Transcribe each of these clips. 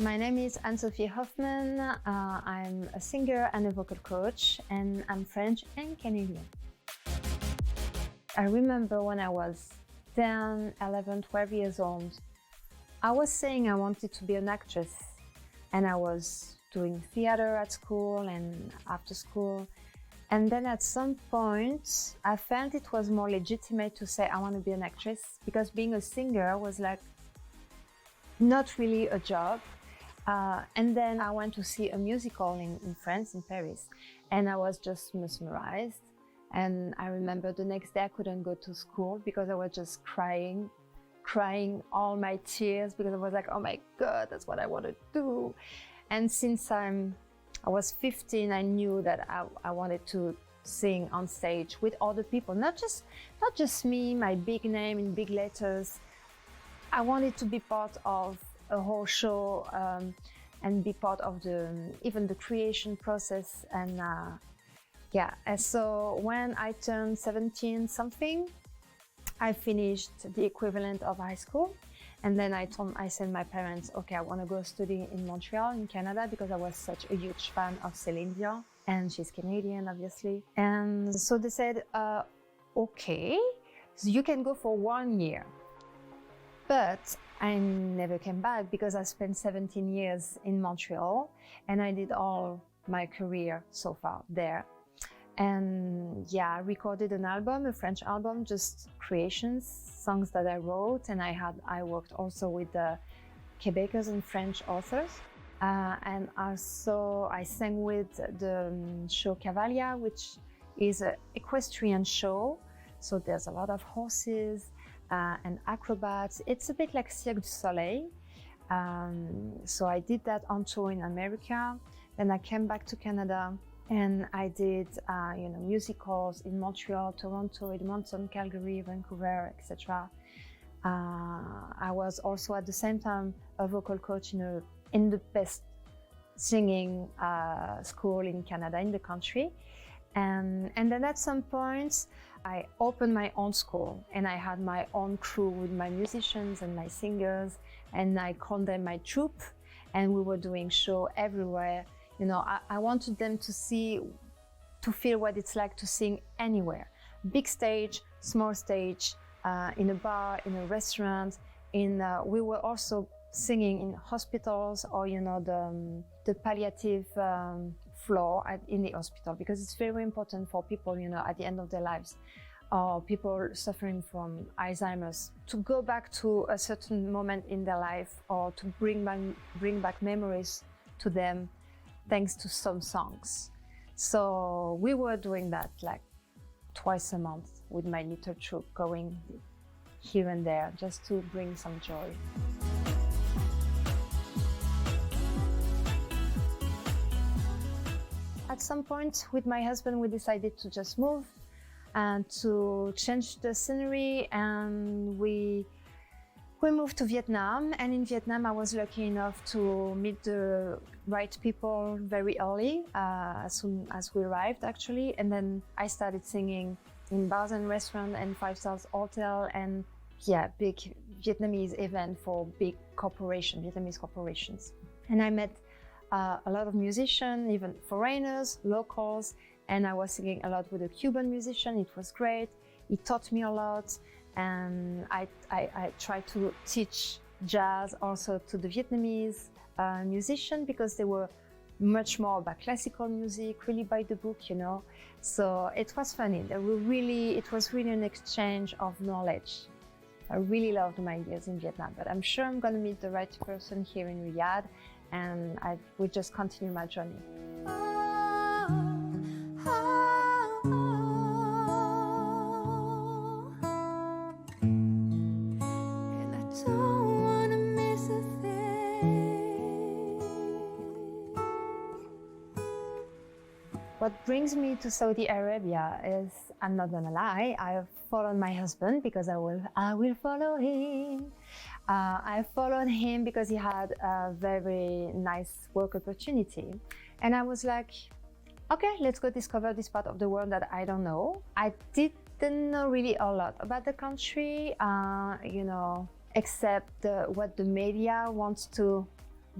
My name is Anne-Sophie Hoffman. I'm a singer and a vocal coach, and I'm French and Canadian. I remember when I was 10, 11, 12 years old, I was saying I wanted to be an actress, and I was doing theater at school and after school. And then at some point, I felt it was more legitimate to say I want to be an actress, because being a singer was like not really a job. And then I went to see a musical in France, in Paris, and I was just mesmerized. And I remember the next day I couldn't go to school because I was just crying all my tears, because I was like, oh my God, that's what I want to do. And since I was 15, I knew that I wanted to sing on stage with other people, not just me, my big name in big letters. I wanted to be part of a whole show and be part of even the creation process. And and so when I turned 17 something, I finished the equivalent of high school. And then I said my parents, okay, I want to go study in Montreal, in Canada, because I was such a huge fan of Celine Dion, and she's Canadian, obviously. And so they said, okay, so you can go for 1 year. But I never came back, because I spent 17 years in Montreal, and I did all my career so far there. And I recorded an album, a French album, just creations, songs that I wrote, and I worked also with the Quebecers and French authors. And also I sang with the show Cavalia, which is an equestrian show. So there's a lot of horses and acrobats. It's a bit like Cirque du Soleil. So I did that on tour in America. Then I came back to Canada, and I did musicals in Montreal, Toronto, Edmonton, Calgary, Vancouver, etc. I was also at the same time a vocal coach in the best singing school in Canada, in the country. And then at some point, I opened my own school, and I had my own crew with my musicians and my singers, and I called them my troupe, and we were doing show everywhere. I wanted them to feel what it's like to sing anywhere. Big stage, small stage, in a bar, in a restaurant. We were also singing in hospitals, or the palliative floor in the hospital, because it's very important for people, at the end of their lives, or people suffering from Alzheimer's, to go back to a certain moment in their life, or to bring back memories to them, thanks to some songs. So we were doing that like twice a month with my little troupe, going here and there just to bring some joy. At some point with my husband, we decided to just move and to change the scenery, and we moved to Vietnam. And in Vietnam, I was lucky enough to meet the right people very early, as soon as we arrived, actually. And then I started singing in bars and restaurants and 5-star hotel, and big Vietnamese event for big Vietnamese corporations. And I met a lot of musicians, even foreigners, locals, and I was singing a lot with a Cuban musician. It was great. He taught me a lot. And I tried to teach jazz also to the Vietnamese musicians, because they were much more about classical music, really by the book, So it was funny. It was really an exchange of knowledge. I really loved my years in Vietnam, but I'm sure I'm going to meet the right person here in Riyadh, and I will just continue my journey. What brings me to Saudi Arabia is, I'm not gonna lie, I've followed my husband because I will follow him. I followed him because he had a very nice work opportunity. And I was like, okay, let's go discover this part of the world that I don't know. I didn't know really a lot about the country, except what the media wants to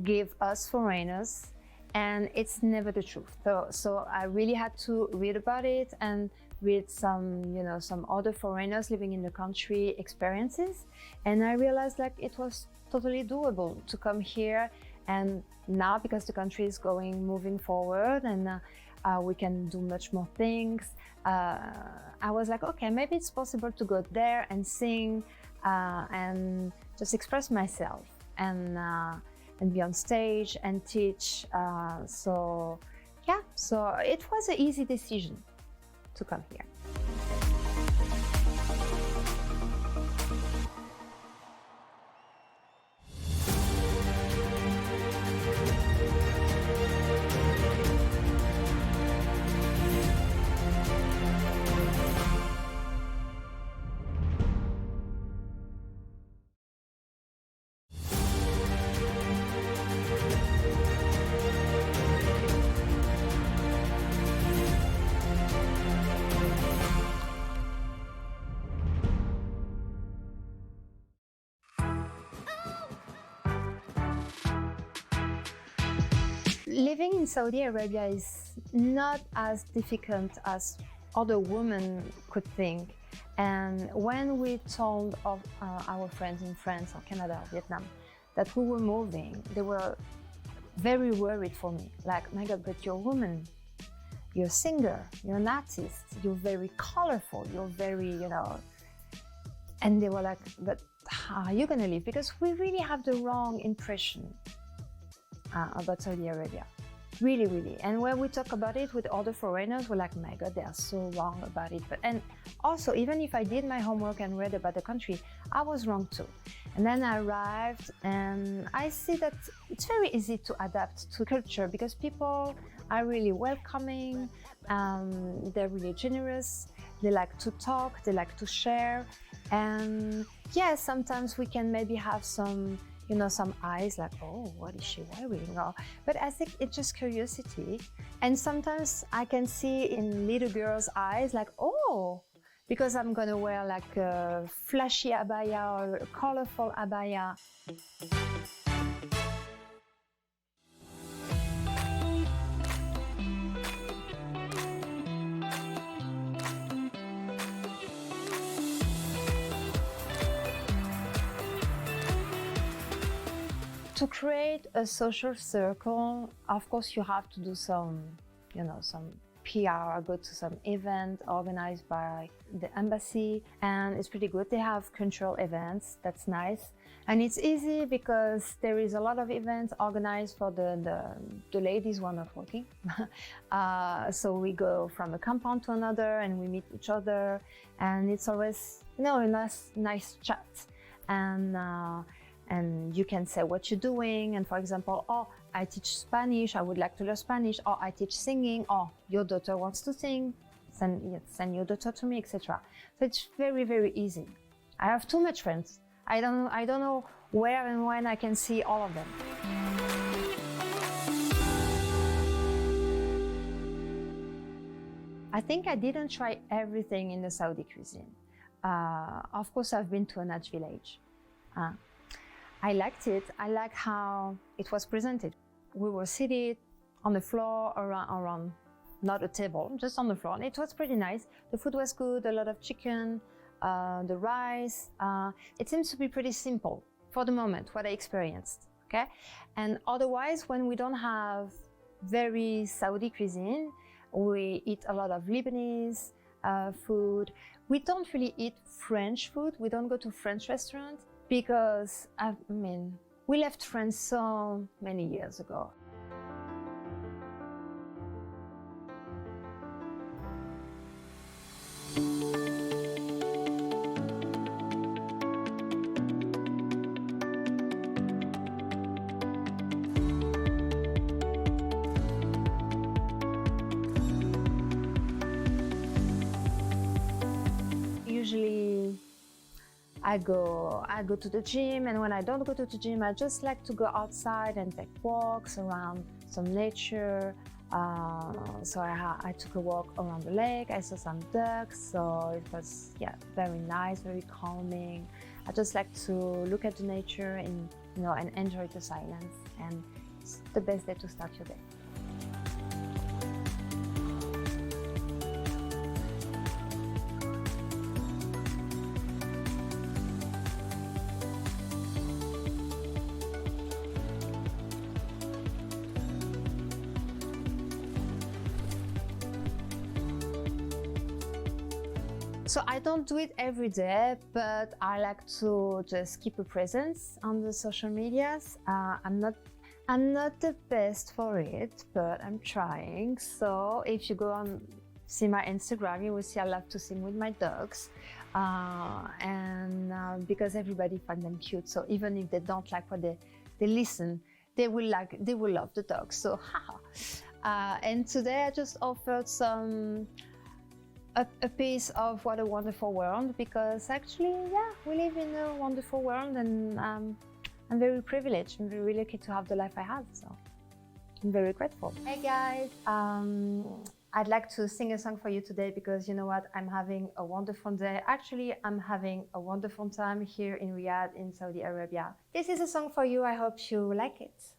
give us foreigners, and it's never the truth. So I really had to read about it and read some other foreigners living in the country experiences, and I realized like it was totally doable to come here. And now, because the country is moving forward, and we can do much more things, I was like, okay, maybe it's possible to go there and sing and just express myself and be on stage and teach. So it was an easy decision to come here. Living in Saudi Arabia is not as difficult as other women could think. And when we told of our friends in France or Canada or Vietnam that we were moving, they were very worried for me. Like, my God, but you're a woman, you're a singer, you're an artist, you're very colorful, you're very, And they were like, but how are you gonna live? Because we really have the wrong impression about Saudi Arabia, really, really. And when we talk about it with other foreigners, we're like, my God, they are so wrong about it. And also, even if I did my homework and read about the country, I was wrong too. And then I arrived, and I see that it's very easy to adapt to culture because people are really welcoming, they're really generous, they like to talk, they like to share. And yeah, sometimes we can maybe have some eyes like, oh, what is she wearing? But I think it's just curiosity. And sometimes I can see in little girls' eyes like, oh, because I'm gonna wear like a flashy abaya or a colorful abaya. To create a social circle, of course, you have to do some PR, go to some event organized by the embassy, and it's pretty good. They have cultural events, that's nice. And it's easy because there is a lot of events organized for the ladies who are not working. So we go from a compound to another and we meet each other, and it's always a nice chat. And you can say what you're doing. And for example, oh, I teach Spanish, I would like to learn Spanish. Or I teach singing. Oh, your daughter wants to sing, send your daughter to me, etc. So it's very, very easy. I have too much friends. I don't know where and when I can see all of them. I think I didn't try everything in the Saudi cuisine. Of course, I've been to a Najj village. I liked it. I like how it was presented. We were seated on the floor around, not a table, just on the floor. And it was pretty nice. The food was good, a lot of chicken, the rice. It seems to be pretty simple for the moment, what I experienced, okay? And otherwise, when we don't have very Saudi cuisine, we eat a lot of Lebanese food. We don't really eat French food. We don't go to French restaurants. Because, we left France so many years ago. Usually, I go to the gym, and when I don't go to the gym, I just like to go outside and take walks around some nature. So I took a walk around the lake, I saw some ducks, so it was very nice, very calming. I just like to look at the nature and enjoy the silence. and it's the best day to start your day. So I don't do it every day, but I like to just keep a presence on the social medias. I'm not the best for it, but I'm trying. So if you go on see my Instagram, you will see I love to sing with my dogs, because everybody finds them cute. So even if they don't like what they listen, they will love the dogs. So haha. And today I just offered a piece of what a wonderful world, because actually, yeah, we live in a wonderful world, and I'm very privileged. I'm very lucky to have the life I have, so I'm very grateful. Hey guys, I'd like to sing a song for you today because you know what? I'm having a wonderful day. Actually, I'm having a wonderful time here in Riyadh in Saudi Arabia. This is a song for you. I hope you like it.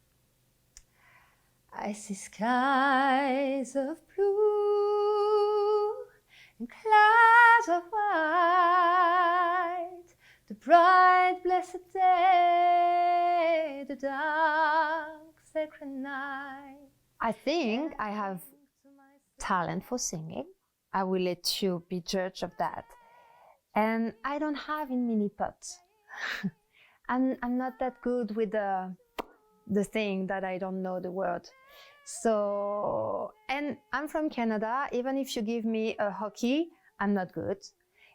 I see skies of blue and clouds of white, the bright blessed day, the dark sacred night. I think I have talent for singing. I will let you be judge of that. And I don't have in mini pots. I'm not that good with the thing that I don't know the word. So, and I'm from Canada. Even if you give me a hockey, I'm not good.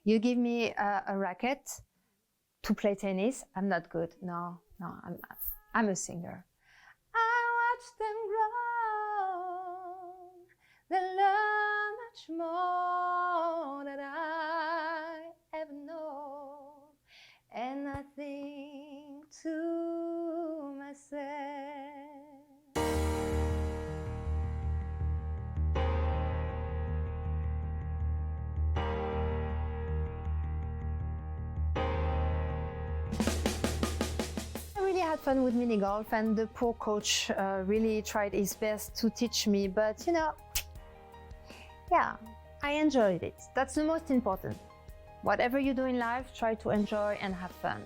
You give me a racket to play tennis, I'm not good. No, I'm a singer. I watch them grow. They learn much more than I ever know. And I think to myself, had fun with mini golf, and the poor coach really tried his best to teach me, but you know, yeah, I enjoyed it. That's the most important. Whatever you do in life, try to enjoy and have fun.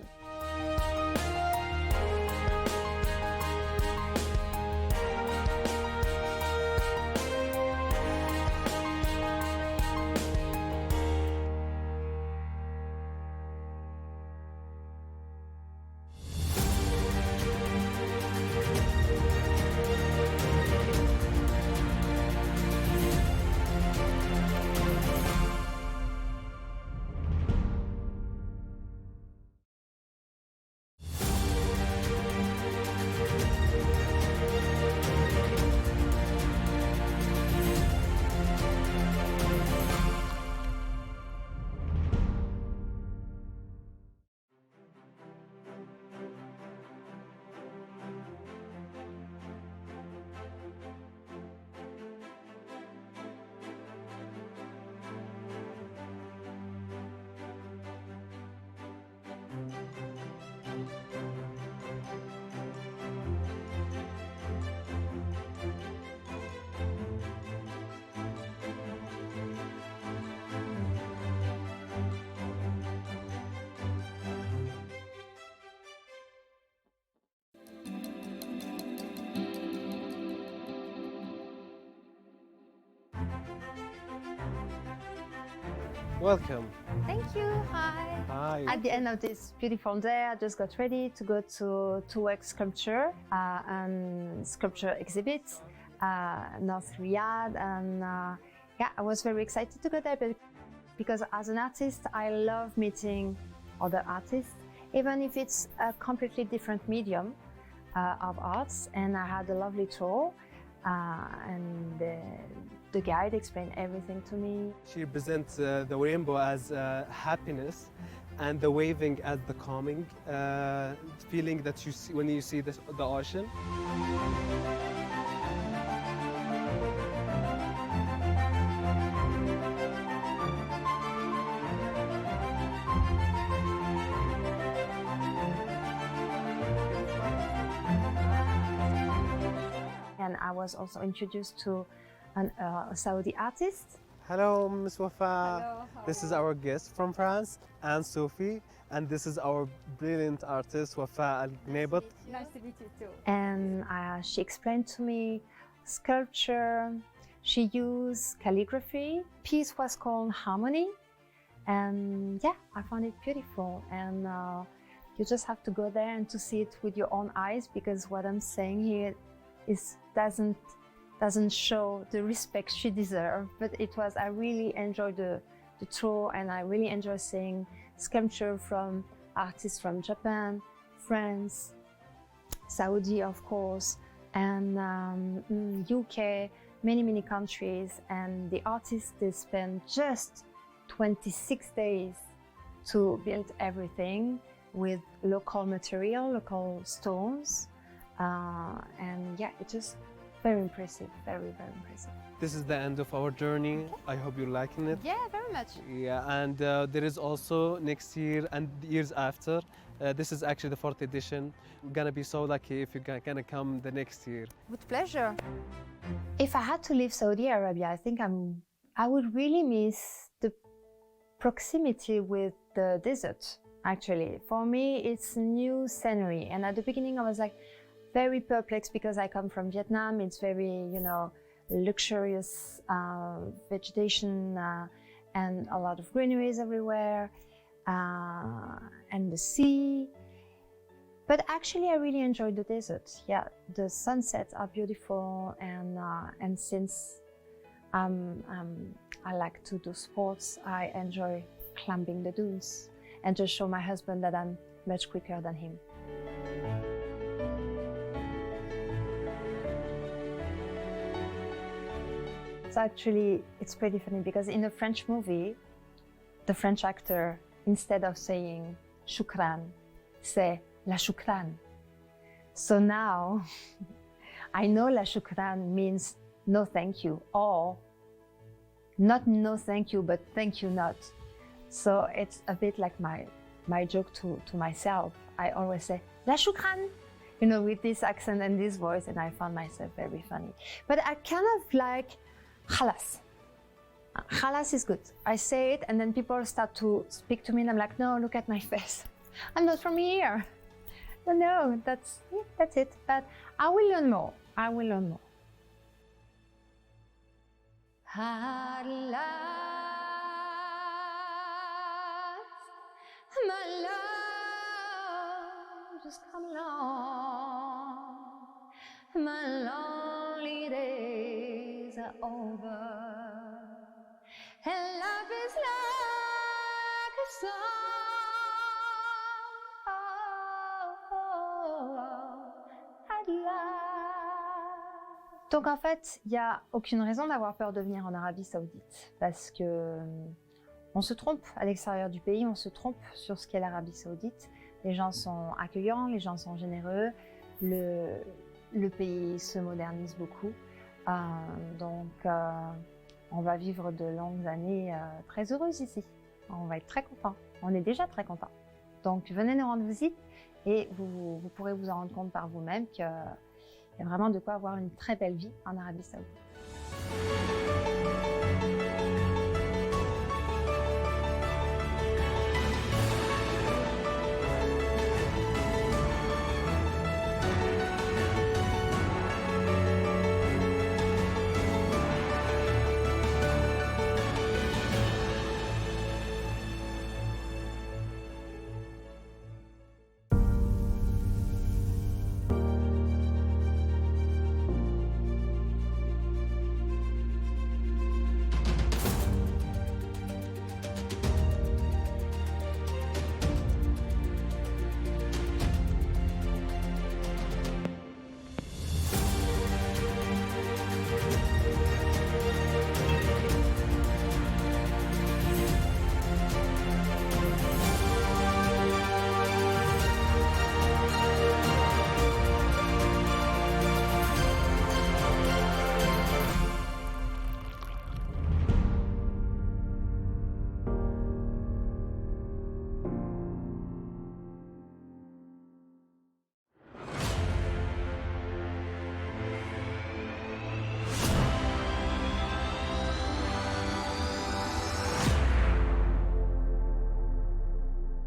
Welcome. Thank you. Hi. Hi. At the end of this beautiful day, I just got ready to go to work sculpture and sculpture exhibit, North Riyadh, and yeah, I was very excited to go there because as an artist, I love meeting other artists, even if it's a completely different medium of arts. And I had a lovely tour, and the guide explained everything to me. She represents the rainbow as happiness, and the waving as the calming feeling that you see when you see the ocean. I was also introduced to a Saudi artist. Hello, Ms. Wafa. Hello, This is our guest from France, and Sophie, and this is our brilliant artist, Wafa Al-Gnabat. Nice to meet you too. And she explained to me sculpture. She used calligraphy. Piece was called Harmony, and yeah, I found it beautiful. And you just have to go there and to see it with your own eyes, because what I'm saying here doesn't show the respect she deserved. But I really enjoyed the tour, and I really enjoy seeing sculpture from artists from Japan, France, Saudi, of course, and UK, many countries. And the artists, they spend just 26 days to build everything with local material, local stones, and yeah, it's just very impressive, very impressive. This is the end of our journey. I hope you're liking it. Yeah, very much. Yeah, and there is also next year and years after. This is actually the 4th edition. We're gonna be so lucky if you're gonna come the next year. With pleasure. If I had to leave Saudi Arabia, I think I would really miss the proximity with the desert. Actually, for me, it's new scenery. And at the beginning, I was like very perplexed, because I come from Vietnam. It's very, luxurious vegetation and a lot of greeneries everywhere, and the sea. But actually, I really enjoyed the desert. Yeah, the sunsets are beautiful, and since I like to do sports, I enjoy climbing the dunes and just show my husband that I'm much quicker than him. So actually, it's pretty funny, because in a French movie, the French actor, instead of saying shukran, say la shukran. So now, I know la shukran means no thank you, or not no thank you, but thank you not. So it's a bit like my joke to myself. I always say la shukran, with this accent and this voice, and I found myself very funny. But I kind of like khalas. Khalas is good. I say it, and then people start to speak to me, and I'm like, no, look at my face. I'm not from here. No, that's it. But I will learn more. My love, just come along. My lonely days are over, and life is like a song. At last. Donc en fait, il n'y a aucune raison d'avoir peur de venir en Arabie Saoudite, parce que on se trompe à l'extérieur du pays, on se trompe sur ce qu'est l'Arabie Saoudite. Les gens sont accueillants, les gens sont généreux, le pays se modernise beaucoup. Donc on va vivre de longues années très heureuses ici. On va être très contents. On est déjà très contents. Donc venez nous rendre visite, et vous pourrez vous en rendre compte par vous-même qu'il y a vraiment de quoi avoir une très belle vie en Arabie Saoudite.